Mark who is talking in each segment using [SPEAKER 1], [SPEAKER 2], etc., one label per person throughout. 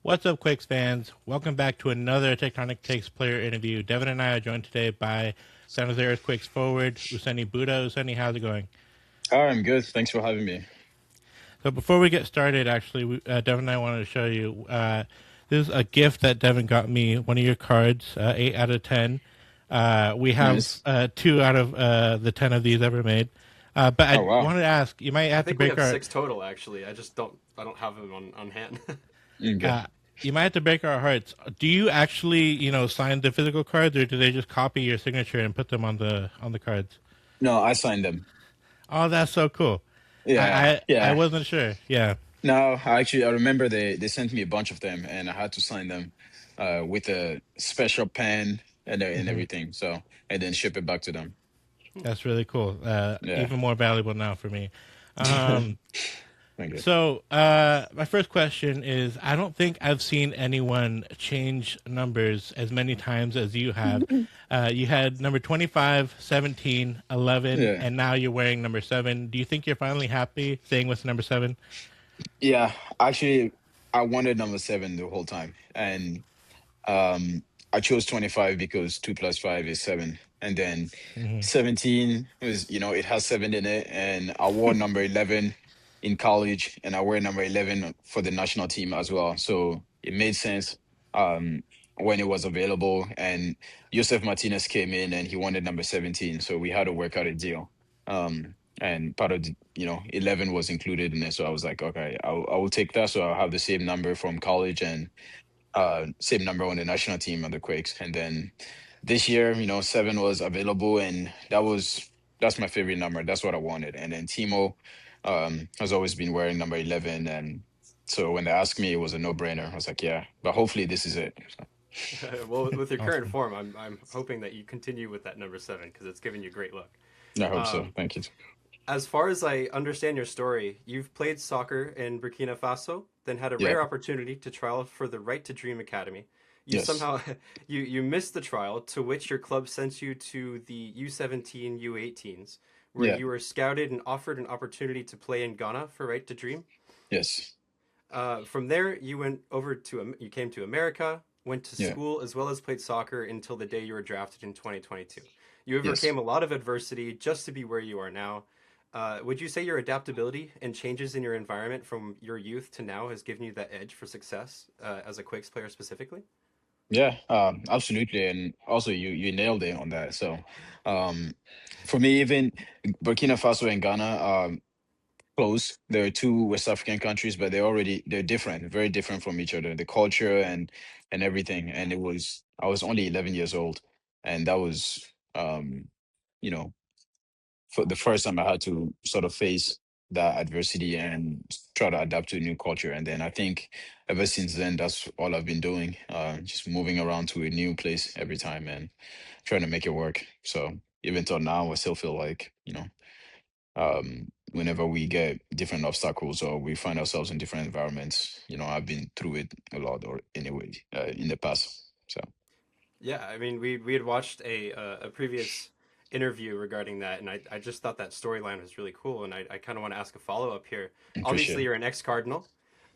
[SPEAKER 1] What's up, Quakes fans? Welcome back to another Tectonic Takes player interview. Devin and I are joined today by San Jose Earthquakes forward Ousseni Bouda. Ousseni, how's it going?
[SPEAKER 2] I'm good. Thanks for having me.
[SPEAKER 1] So before we get started, actually, Devin and I wanted to show you. This is a gift that Devin got me. One of your cards, 8 out of 10. We have
[SPEAKER 2] Nice.
[SPEAKER 1] 2 out of the 10 of these ever made. But
[SPEAKER 2] Oh
[SPEAKER 1] I
[SPEAKER 2] wow.
[SPEAKER 1] wanted to ask, you might
[SPEAKER 3] I
[SPEAKER 1] have to
[SPEAKER 3] think we
[SPEAKER 1] break
[SPEAKER 3] have
[SPEAKER 1] our
[SPEAKER 3] six total actually. I don't have them on hand.
[SPEAKER 2] Okay.
[SPEAKER 1] uh, you might have to break our hearts. Do you actually, sign the physical cards, or do they just copy your signature and put them on the cards?
[SPEAKER 2] No, I signed them.
[SPEAKER 1] Oh, that's so cool.
[SPEAKER 2] Yeah,
[SPEAKER 1] I
[SPEAKER 2] yeah.
[SPEAKER 1] wasn't sure. Yeah,
[SPEAKER 2] No, I remember they sent me a bunch of them and I had to sign them with a special pen and
[SPEAKER 1] hmm
[SPEAKER 2] everything. So and then ship it back to them.
[SPEAKER 1] that's really cool.
[SPEAKER 2] Yeah.
[SPEAKER 1] Even more valuable now for me. Um,
[SPEAKER 2] Thank you.
[SPEAKER 1] my first question is: I don't think I've seen anyone change numbers as many times as you have. You had number 25, 17, 11,
[SPEAKER 2] Yeah.
[SPEAKER 1] and now you're wearing number 7. Do you think you're finally happy staying with number 7?
[SPEAKER 2] Yeah. Actually, I wanted number seven the whole time. And um I chose 25 because 2 plus 5 is seven. And then
[SPEAKER 1] hmm
[SPEAKER 2] 17 was, it has seven in it. And I wore number 11 in college and I wear number 11 for the national team as well. So it made sense um, when it was available. And Joseph Martinez came in and he wanted number 17. So we had to work out a deal. And part of the, 11 was included in it. So I was like, okay, I will take that. So I'll have the same number from college and same number on the national team of the Quakes. And then this year, seven was available, and that's my favorite number. That's what I wanted. And then Timo has always been wearing number 11, and so when they asked me, it was a no-brainer. I was like, yeah, but hopefully this is it. So,
[SPEAKER 3] Well, with your current
[SPEAKER 1] Awesome.
[SPEAKER 3] form, I'm hoping that you continue with that number seven because it's giving you great luck.
[SPEAKER 2] I hope so.
[SPEAKER 3] Um,
[SPEAKER 2] Thank you.
[SPEAKER 3] as far as I understand your story, you've played soccer in Burkina Faso, then had a
[SPEAKER 2] Yeah.
[SPEAKER 3] rare opportunity to trial for the Right to Dream Academy. You
[SPEAKER 2] Yes.
[SPEAKER 3] somehow you missed the trial, to which your club sent you to the U17 U18s, where
[SPEAKER 2] Yeah.
[SPEAKER 3] you were scouted and offered an opportunity to play in Ghana for Right to Dream.
[SPEAKER 2] Yes.
[SPEAKER 3] From there, you went over to you came to America, went to
[SPEAKER 2] Yeah.
[SPEAKER 3] school, as well as played soccer until the day you were drafted in 2022. You
[SPEAKER 2] Yes.
[SPEAKER 3] overcame a lot of adversity just to be where you are now. Would you say your adaptability and changes in your environment from your youth to now has given you that edge for success as a Quakes player specifically?
[SPEAKER 2] Yeah. Absolutely. And also, you nailed it on that. So, um, for me, even Burkina Faso and Ghana. Close. There are two West African countries, but they're different, very different from each other. The culture and everything. And I was only 11 years old, and that was you know for the first time I had to sort of face that adversity and try to adapt to a new culture. And then I think ever since then, that's all I've been doing. Just moving around to a new place every time and trying to make it work. So even till now, I still feel like whenever we get different obstacles or we find ourselves in different environments, I've been through it a lot or anyway in the past. So
[SPEAKER 3] Yeah, I mean, we had watched a previous interview regarding that, and I just thought that storyline was really cool, and I kind of want to ask a follow up here.
[SPEAKER 2] appreciate
[SPEAKER 3] Obviously,
[SPEAKER 2] it.
[SPEAKER 3] you're an ex Cardinal,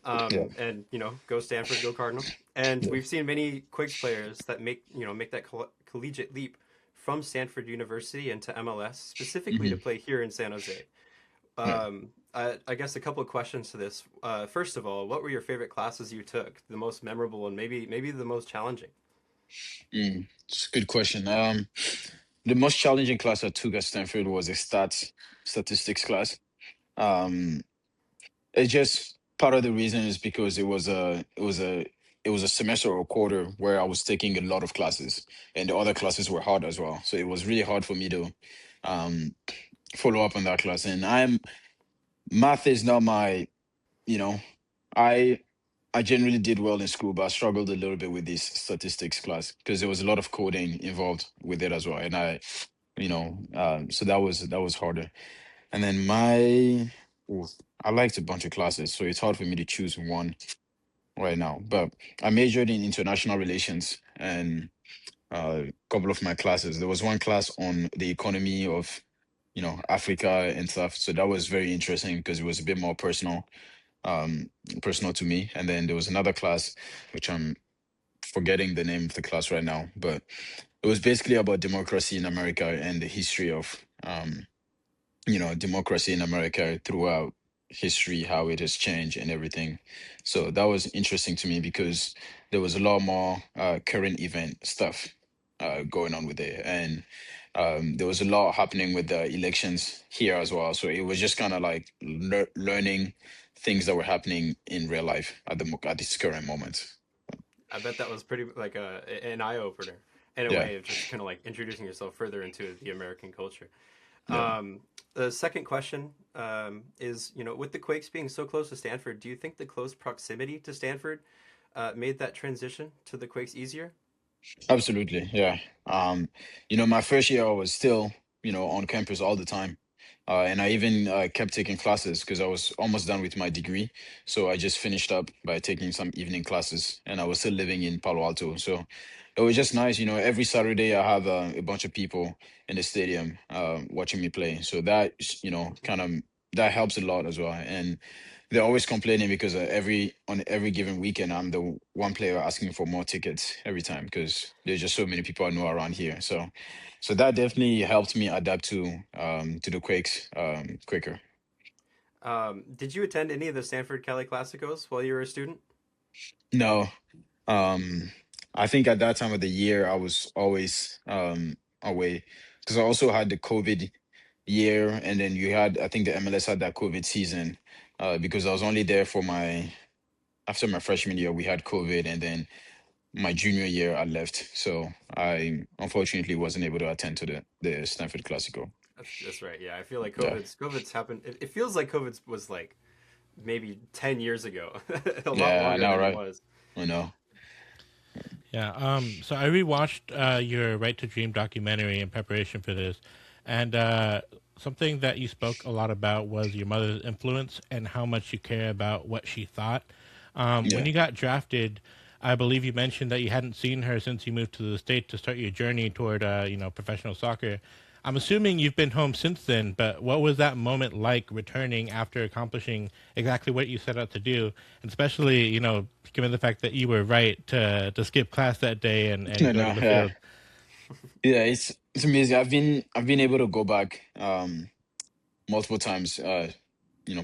[SPEAKER 2] Yeah,
[SPEAKER 3] and go Stanford, go Cardinal. And
[SPEAKER 2] yeah,
[SPEAKER 3] we've seen many Quakes players that make that collegiate leap from Stanford University into MLS specifically
[SPEAKER 2] hmm
[SPEAKER 3] to play here in San Jose.
[SPEAKER 2] yeah.
[SPEAKER 3] I guess a couple of questions to this. First of all, what were your favorite classes you took, the most memorable, and maybe the most challenging?
[SPEAKER 2] It's a good question. The most challenging class I took at Stanford was a statistics class. Um, it's just part of the reason is because it was a semester or a quarter where I was taking a lot of classes, and the other classes were hard as well. So it was really hard for me to um, follow up on that class. And math is not my, you know, I I generally did well in school, but I struggled a little bit with this statistics class because there was a lot of coding involved with it as well. And so that was harder. And then ooh, I liked a bunch of classes, so it's hard for me to choose one right now. But I majored in international relations and a couple of my classes. There was one class on the economy of, Africa and stuff. So that was very interesting because it was a bit more personal. um, personal to me. And then there was another class, which I'm forgetting the name of the class right now, but it was basically about democracy in America and the history of democracy in America throughout history, how it has changed and everything. So that was interesting to me because there was a lot more current event stuff going on with it, and there was a lot happening with the elections here as well. So it was just kind of like learning things that were happening in real life at at this current moment.
[SPEAKER 3] I bet that was pretty like an eye opener in a
[SPEAKER 2] Yeah,
[SPEAKER 3] way of just kind of like introducing yourself further into the American culture.
[SPEAKER 2] yeah.
[SPEAKER 3] Um, the second question is, with the Quakes being so close to Stanford, do you think the close proximity to Stanford made that transition to the Quakes easier?
[SPEAKER 2] Absolutely, yeah. My first year I was still, on campus all the time. And I even kept taking classes because I was almost done with my degree. So I just finished up by taking some evening classes, and I was still living in Palo Alto. So it was just nice, every Saturday I have a bunch of people in the stadium watching me play. So that, kind of that helps a lot as well. And they're always complaining because on every given weekend, I'm the one player asking for more tickets every time because there's just so many people I know around here. So that definitely helped me adapt to the Quakes quicker.
[SPEAKER 3] Did you attend any of the Stanford Cali Classicos while you were a student?
[SPEAKER 2] No, um, I think at that time of the year I was always away because I also had the COVID year, and then you had I think the MLS had that COVID season because I was only there for my after my freshman year we had COVID, and then my junior year I left, so I unfortunately wasn't able to attend to the Stanford Classical.
[SPEAKER 3] That's right. Yeah, I feel like
[SPEAKER 2] Yeah,
[SPEAKER 3] COVID's happened. It feels like COVID's was like maybe 10 years ago, a lot
[SPEAKER 2] yeah, I
[SPEAKER 3] longer
[SPEAKER 2] know,
[SPEAKER 3] than it
[SPEAKER 2] right?
[SPEAKER 3] was.
[SPEAKER 2] I know.
[SPEAKER 1] Yeah. So I rewatched your Right to Dream documentary in preparation for this, and something that you spoke a lot about was your mother's influence and how much you care about what she thought. When
[SPEAKER 2] Yeah,
[SPEAKER 1] you got drafted, I believe you mentioned that you hadn't seen her since you moved to the state to start your journey toward professional soccer. I'm assuming you've been home since then, but what was that moment like returning after accomplishing exactly what you set out to do? And especially, given the fact that you were right to skip class that day and
[SPEAKER 2] I
[SPEAKER 1] go to
[SPEAKER 2] know.
[SPEAKER 1] the
[SPEAKER 2] Yeah,
[SPEAKER 1] field.
[SPEAKER 2] yeah. It's amazing. I've been able to go back multiple times.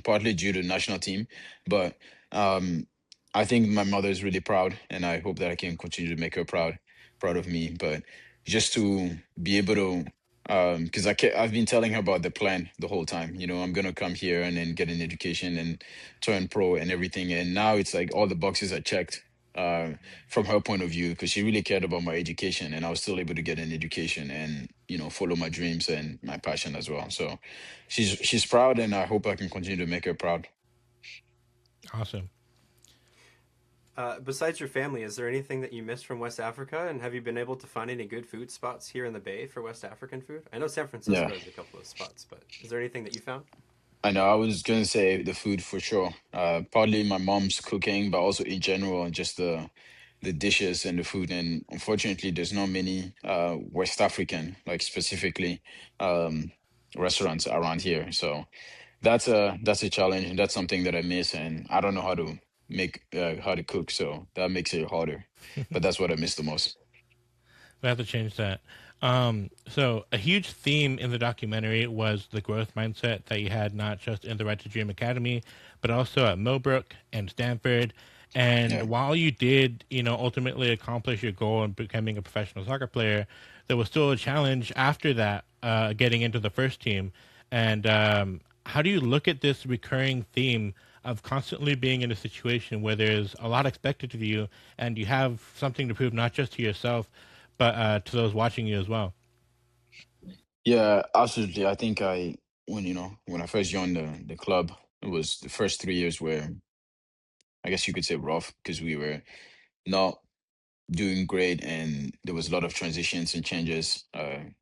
[SPEAKER 2] Partly due to national team, but um, I think my mother is really proud, and I hope that I can continue to make her proud of me. But just to be able to, because I've been telling her about the plan the whole time. I'm gonna come here and then get an education and turn pro and everything, and now it's like all the boxes are checked. Uh, from her point of view, because she really cared about my education, and I was still able to get an education and follow my dreams and my passion as well. So she's proud, and I hope I can continue to make her proud.
[SPEAKER 1] Awesome.
[SPEAKER 3] Besides your family, is there anything that you missed from West Africa? And have you been able to find any good food spots here in the Bay for West African food? I know San
[SPEAKER 2] Yeah,
[SPEAKER 3] Francisco has a couple of spots, but is there anything that you found?
[SPEAKER 2] I know. I was gonna say the food for sure. Partly my mom's cooking, but also in general, just the dishes and the food. And unfortunately, there's not many West African, like specifically, um, restaurants around here. So that's a challenge, and that's something that I miss. And I don't know how to cook, so that makes it harder. But that's what I miss the most.
[SPEAKER 1] We have to change that. So a huge theme in the documentary was the growth mindset that you had not just in the Right to Dream Academy, but also at Millbrook and Stanford. And
[SPEAKER 2] Yeah.
[SPEAKER 1] while you did, ultimately accomplish your goal in becoming a professional soccer player, there was still a challenge after that, getting into the first team. And how do you look at this recurring theme of constantly being in a situation where there's a lot expected of you and you have something to prove not just to yourself, but to those watching you as well?
[SPEAKER 2] Yeah, absolutely. I think when I first joined the club, it was the first 3 years where I guess you could say rough because we were not doing great, and there was a lot of transitions and changes,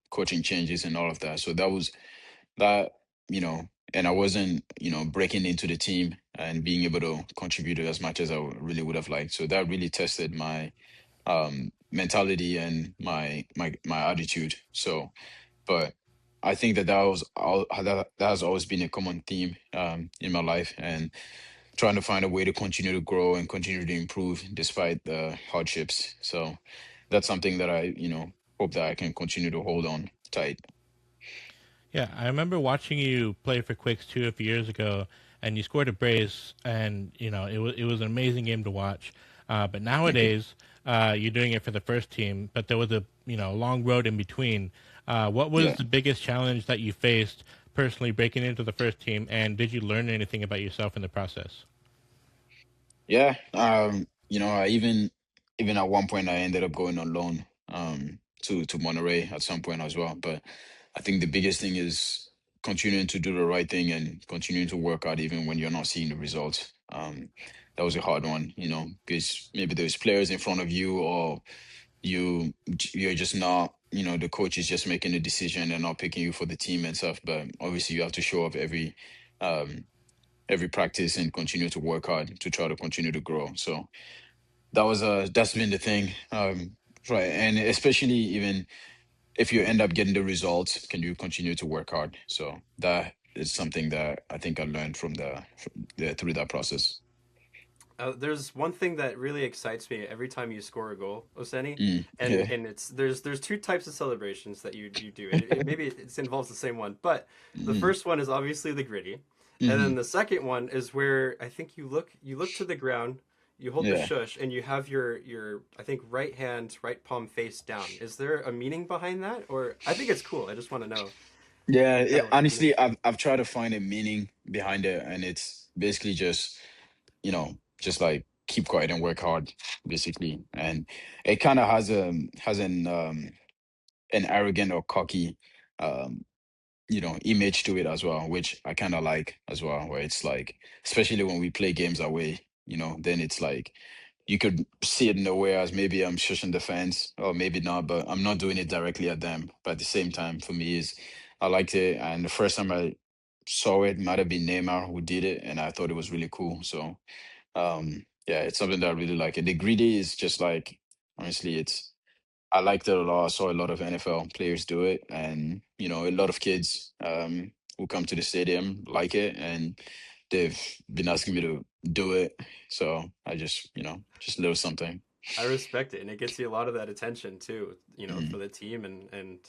[SPEAKER 2] coaching changes and all of that. So that you know, and I wasn't breaking into the team and being able to contribute as much as I really would have liked. So that really tested my mentality and my attitude. So, but I think that has always been a common theme in my life, and trying to find a way to continue to grow and continue to improve despite the hardships. So that's something that I, hope that I can continue to hold on tight.
[SPEAKER 1] Yeah, I remember watching you play for Quakes 2 a few years ago, and you scored a brace, and it was an amazing game to watch. But
[SPEAKER 2] Thank you.
[SPEAKER 1] nowadays, you're doing it for the first team, but there was a long road in between. What was
[SPEAKER 2] Yeah.
[SPEAKER 1] the biggest challenge that you faced personally breaking into the first team, and did you learn anything about yourself in the process?
[SPEAKER 2] Yeah. I even at one point I ended up going on loan to Monterey at some point as well. But I think the biggest thing is continuing to do the right thing and continuing to work out even when you're not seeing the results. That was a hard one, because maybe there's players in front of you, or you're just not, the coach is just making a decision and not picking you for the team and stuff. But obviously you have to show up um every practice and continue to work hard to try to continue to grow. So that's been the thing. Right. And especially even if you end up getting the results, can you continue to work hard? So that is something that I think I learned through that process.
[SPEAKER 3] There's one thing that really excites me every time you score a goal, Ousseni, and
[SPEAKER 2] Yeah.
[SPEAKER 3] it's there's two types of celebrations that you do. Maybe it involves the same one, but the
[SPEAKER 2] Mm,
[SPEAKER 3] first one is obviously the gritty, and then
[SPEAKER 2] hmm.
[SPEAKER 3] the second one is where I think you look to the ground, you hold the
[SPEAKER 2] Yeah.
[SPEAKER 3] shush, and you have your I think right hand, right palm face down. Is there a meaning behind that, or I think it's cool. I just want to know
[SPEAKER 2] Yeah,
[SPEAKER 3] kind
[SPEAKER 2] yeah.
[SPEAKER 3] of what the
[SPEAKER 2] Honestly,
[SPEAKER 3] meaning.
[SPEAKER 2] I've tried to find a meaning behind it, and it's basically just, just like keep quiet and work hard, basically. And it kind of has an arrogant or cocky um image to it as well, which I kind of like as well, where it's like, especially when we play games away, then it's like you could see it in a way as maybe I'm shushing the fans, or maybe not, but I'm not doing it directly at them. But at the same time, for me, is I liked it, and the first time I saw it might have been Neymar who did it, and I thought it was really cool. So yeah, it's something that I really like. And the greedy is just like, honestly, I liked it a lot. I saw a lot of NFL players do it, and a lot of kids who come to the stadium like it, and they've been asking me to do it. So I just, just a little something.
[SPEAKER 3] I respect it, and it gets you a lot of that attention too. For
[SPEAKER 2] Mm,
[SPEAKER 3] the team, and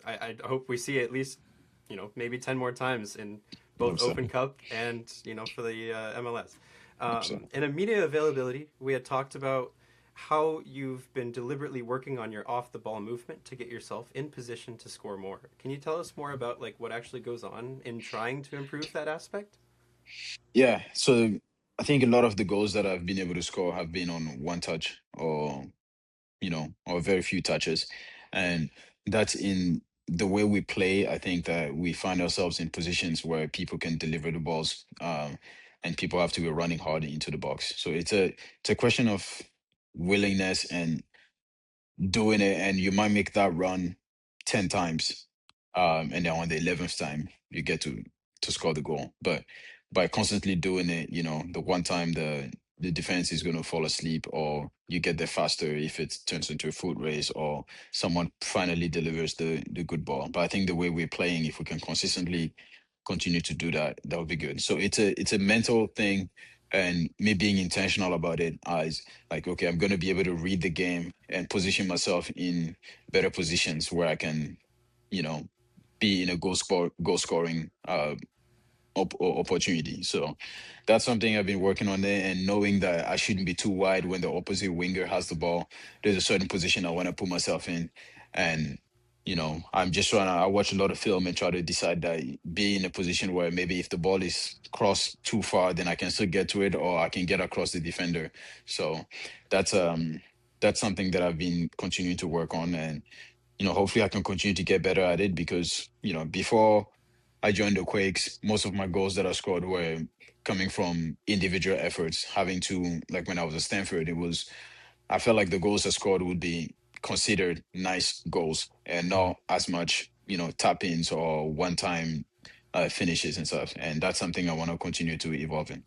[SPEAKER 3] I hope we see at least maybe 10 more times in both
[SPEAKER 2] hope so.
[SPEAKER 3] Open Cup and for the MLS.
[SPEAKER 2] Hope so.
[SPEAKER 3] In a media availability, we had talked about how you've been deliberately working on your off the ball movement to get yourself in position to score more. Can you tell us more about like what actually goes on in trying to improve that aspect?
[SPEAKER 2] Yeah. So I think a lot of the goals that I've been able to score have been on one touch, or very few touches. And that's in the way we play. I think that we find ourselves in positions where people can deliver the balls, and people have to be running hard into the box. So it's a question of willingness and doing it, and you might make that run 10 times, and then on the 11th time you get to score the goal. But by constantly doing it, the one time the defense is going to fall asleep, or you get there faster if it turns into a foot race, or someone finally delivers the good ball. But I think the way we're playing, if we can consistently continue to do that, that would be good. So it's a mental thing, and me being intentional about it as like, okay, I'm going to be able to read the game and position myself in better positions where I can, you know, be in a goal scoring opportunity. So that's something I've been working on there, and knowing that I shouldn't be too wide when the opposite winger has the ball. There's a certain position I want to put myself in, and I'm just trying to. I watch a lot of film and try to decide that, be in a position where maybe if the ball is crossed too far, then I can still get to it, or I can get across the defender. So that's um that's something that I've been continuing to work on, and hopefully I can continue to get better at it, because, before I joined the Quakes, most of my goals that I scored were coming from individual efforts. Having to, like when I was at Stanford, I felt like the goals I scored would be considered nice goals and
[SPEAKER 1] Mhm.
[SPEAKER 2] not as much, tap ins or one time finishes and stuff. And that's something I want to continue to evolve in.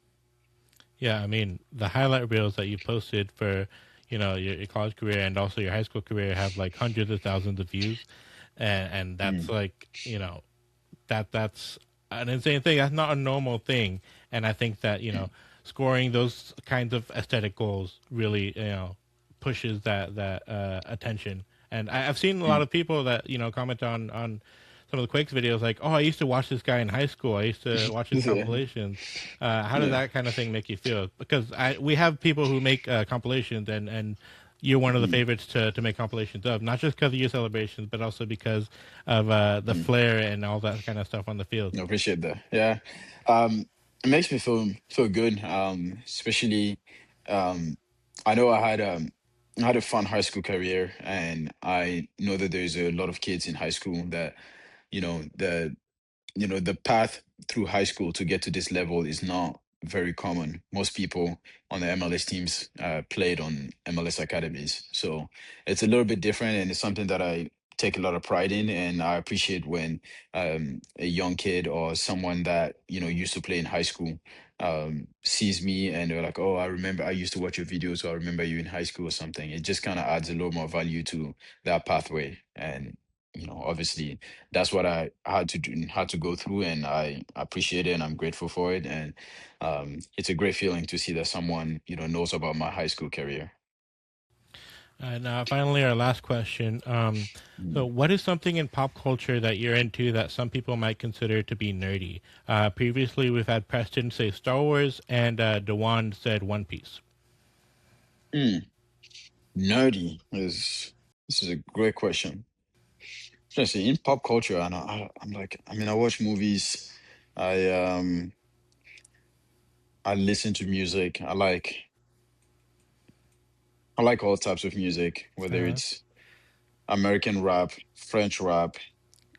[SPEAKER 1] Yeah, I mean, the highlight reels that you posted for, your college career and also your high school career have like hundreds of thousands of views, and that's
[SPEAKER 2] Mm,
[SPEAKER 1] like, that's an insane thing. That's not a normal thing, and I think that scoring those kinds of aesthetic goals really, pushes that attention. And I've seen a lot
[SPEAKER 2] Mm.
[SPEAKER 1] of people that comment on some of the Quakes videos, like, "Oh, I used to watch this guy in high school. I used to watch his
[SPEAKER 2] Yeah.
[SPEAKER 1] compilations." How does
[SPEAKER 2] Yeah.
[SPEAKER 1] that kind of thing make you feel? Because we have people who make compilations, and you're one of the
[SPEAKER 2] Mm.
[SPEAKER 1] favorites to make compilations of, not just because of your celebrations, but also because of the
[SPEAKER 2] Mm.
[SPEAKER 1] flair and all that kind of stuff on the field.
[SPEAKER 2] I appreciate that. Yeah. It makes me feel good. Especially um I know I had a fun high school career, and I know that there's a lot of kids in high school that, you know, the the path through high school to get to this level is not very common. Most people on the MLS teams played on MLS academies, so it's a little bit different, and it's something that I take a lot of pride in, and I appreciate when a young kid or someone that used to play in high school sees me and they're like, "Oh, I remember I used to watch your videos, so I remember you in high school," or something. It just kind of adds a little more value to that pathway, and obviously that's what I had to go through, and I appreciate it, and I'm grateful for it. And it's a great feeling to see that someone knows about my high school career.
[SPEAKER 1] And finally, our last question. So,
[SPEAKER 2] Mm.
[SPEAKER 1] what is something in pop culture that you're into that some people might consider to be nerdy? Previously, we've had Preston say Star Wars, and Dewan said One Piece.
[SPEAKER 2] Mm. Nerdy is This is a great question. Especially in pop culture, and I'm like, I mean, I watch movies, I I listen to music, I like all types of music, whether
[SPEAKER 1] Uh-huh.
[SPEAKER 2] it's American rap, French rap,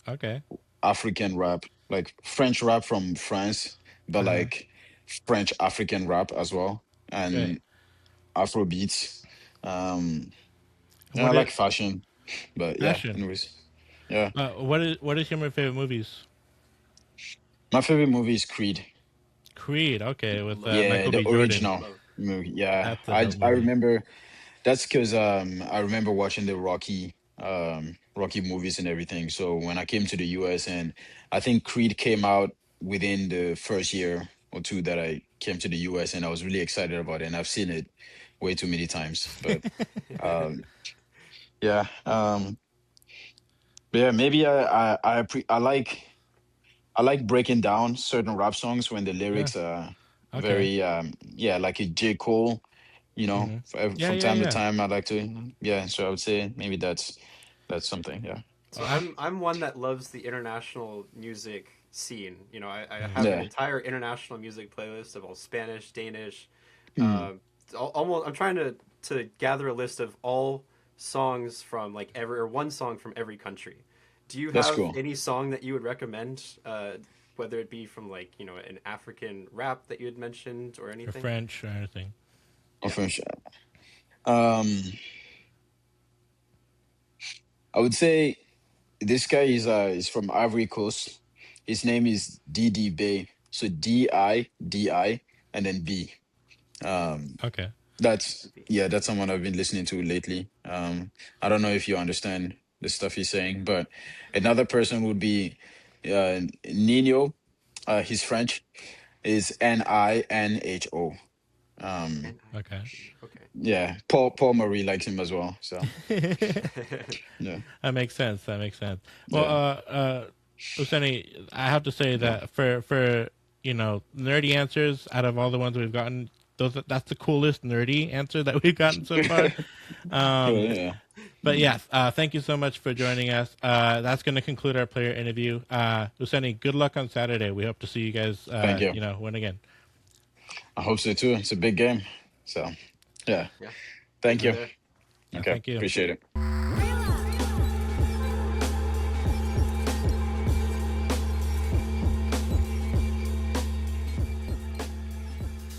[SPEAKER 1] Okay.
[SPEAKER 2] African rap, like French rap from France, but
[SPEAKER 1] Uh-huh.
[SPEAKER 2] like French African rap as well,
[SPEAKER 1] Great.
[SPEAKER 2] and Afro beats. Um, yeah, I
[SPEAKER 1] What
[SPEAKER 2] like
[SPEAKER 1] is
[SPEAKER 2] fashion, but yeah.
[SPEAKER 1] fashion?
[SPEAKER 2] Anyways, yeah,
[SPEAKER 1] What is your favorite movies?
[SPEAKER 2] my favorite movie is Creed.
[SPEAKER 1] Creed. Okay, with
[SPEAKER 3] Love,
[SPEAKER 2] Yeah,
[SPEAKER 1] Michael B.
[SPEAKER 2] the
[SPEAKER 1] Jordan.
[SPEAKER 2] original
[SPEAKER 3] love.
[SPEAKER 2] movie. Yeah,
[SPEAKER 1] That's a dope
[SPEAKER 2] I
[SPEAKER 1] movie.
[SPEAKER 2] remember. That's because I remember watching the Rocky movies and everything. So when I came to the US, and I think Creed came out within the first year or two that I came to the US, and I was really excited about it, and I've seen it way too many times. Um yeah, but yeah, maybe I like breaking down certain rap songs when the
[SPEAKER 1] Yeah.
[SPEAKER 2] lyrics are
[SPEAKER 1] Okay.
[SPEAKER 2] very yeah, like a J. Cole,
[SPEAKER 1] Mm-hmm. Yeah.
[SPEAKER 2] from
[SPEAKER 1] Yeah.
[SPEAKER 2] time to
[SPEAKER 1] Yeah.
[SPEAKER 2] time I like to, yeah, so I would say maybe that's something, yeah.
[SPEAKER 3] So I'm one that loves the international music scene. I have an
[SPEAKER 2] Yeah.
[SPEAKER 3] entire international music playlist of all Spanish, Danish,
[SPEAKER 2] Mm,
[SPEAKER 3] almost. I'm trying to gather a list of all songs from like every or one song from every country. Do you
[SPEAKER 2] that's
[SPEAKER 3] have
[SPEAKER 2] cool.
[SPEAKER 3] any song that you would recommend, whether it be from like an African rap that you had mentioned or
[SPEAKER 1] Or
[SPEAKER 3] anything?
[SPEAKER 1] French or anything.
[SPEAKER 2] Oh,
[SPEAKER 3] Yeah.
[SPEAKER 2] for sure. um I would say this guy is from Ivory Coast. His name is Didi Bay, so Didi and then B. um
[SPEAKER 1] Okay.
[SPEAKER 2] That's yeah, that's someone I've been listening to lately. I don't know if you understand the stuff he's saying, but another person would be Nino. He's French. Is Ninho. Um,
[SPEAKER 1] Okay.
[SPEAKER 3] Okay.
[SPEAKER 2] yeah, Paul Marie likes him as well. So yeah,
[SPEAKER 1] That makes sense. That makes sense. Well,
[SPEAKER 2] yeah,
[SPEAKER 1] Ousseni, I have to say
[SPEAKER 2] yeah.
[SPEAKER 1] that for nerdy answers out of all the ones we've gotten, that's the coolest nerdy answer that we've gotten so far.
[SPEAKER 2] Oh,
[SPEAKER 1] Um,
[SPEAKER 2] yeah.
[SPEAKER 1] but
[SPEAKER 2] Mm.
[SPEAKER 1] yes, thank you so much for joining us. That's going to conclude our player interview. Ousseni, good luck on Saturday. We hope to see you guys,
[SPEAKER 2] Thank you.
[SPEAKER 1] win again.
[SPEAKER 2] I hope so too. It's a big game. So yeah,
[SPEAKER 3] Yeah. We'll
[SPEAKER 2] thank
[SPEAKER 3] be
[SPEAKER 1] Uh,
[SPEAKER 2] you.
[SPEAKER 3] there.
[SPEAKER 1] yeah,
[SPEAKER 2] Okay,
[SPEAKER 1] thank you.
[SPEAKER 2] appreciate it.